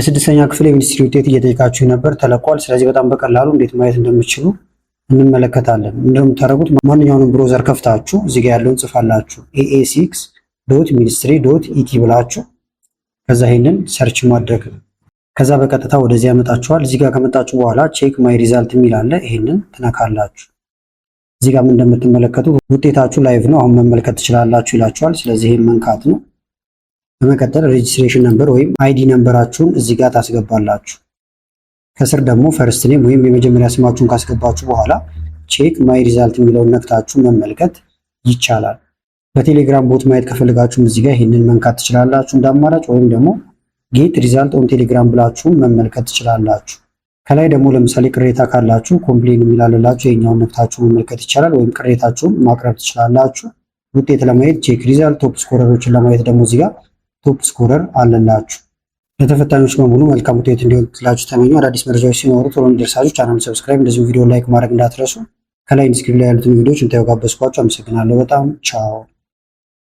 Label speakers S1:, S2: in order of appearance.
S1: የስድስተኛ ክፍል የሚኒስትሪ ውጤት እየጠየቃችሁ ነበር፣ ተለቋል። ስለዚህ በጣም በቀላሉ እንዴት ማየት እንደምትችሉ እንመለከታለን። እንደምታደርጉት ማንኛውንም ብሮዘር ከፍታችሁ እዚህ ጋር ያለውን ጽፋላችሁ aa6.ministry.et ብላችሁ ከዛ ይሄንን ሰርች ማድረግ ነው። ከዛ በቀጥታ ወደዚህ ያመጣችኋል። እዚህ ጋር ከመጣችሁ በኋላ ቼክ ማይ ሪዛልት የሚል አለ። ይሄንን ትነካላችሁ። እዚህ ጋር እንደምትመለከቱት ውጤታችሁ ላይቭ ነው፣ አሁን መመልከት ትችላላችሁ ይላችኋል። ስለዚህ ይሄን መንካት ነው። በመቀጠል ሬጂስትሬሽን ነምበር ወይም አይዲ ነምበራችሁን እዚህ ጋር ታስገባላችሁ። ከስር ደግሞ ፈርስት ኔም ወይም የመጀመሪያ ስማችሁን ካስገባችሁ በኋላ ቼክ ማይ ሪዛልት የሚለውን ነክታችሁ መመልከት ይቻላል። በቴሌግራም ቦት ማየት ከፈለጋችሁም እዚህ ጋር ይሄንን መንካት ትችላላችሁ እንደ አማራጭ፣ ወይም ደግሞ ጌት ሪዛልት ኦን ቴሌግራም ብላችሁ መመልከት ትችላላችሁ። ከላይ ደግሞ ለምሳሌ ቅሬታ ካላችሁ ኮምፕሌን የሚላልላችሁ የኛውን ነክታችሁ መመልከት ይቻላል፣ ወይም ቅሬታችሁን ማቅረብ ትችላላችሁ። ውጤት ለማየት ቼክ ሪዛልት፣ ቶፕ ስኮረሮችን ለማየት ደግሞ እዚህ ጋር ቶፕ ስኮረር አለላችሁ። ለተፈታኞች በሙሉ መልካም ውጤት እንዲሆንላችሁ ተመኙ። አዳዲስ መረጃዎች ሲኖሩ ቶሎ እንዲደርሳችሁ ቻናሉን ሰብስክራይብ፣ እንደዚሁ ቪዲዮ ላይክ ማድረግ እንዳትረሱ። ከላይ ኢንስክሪፕት ላይ ያሉትን ቪዲዮዎች እንታዩ ጋበዝኳችሁ። አመሰግናለሁ በጣም ቻው።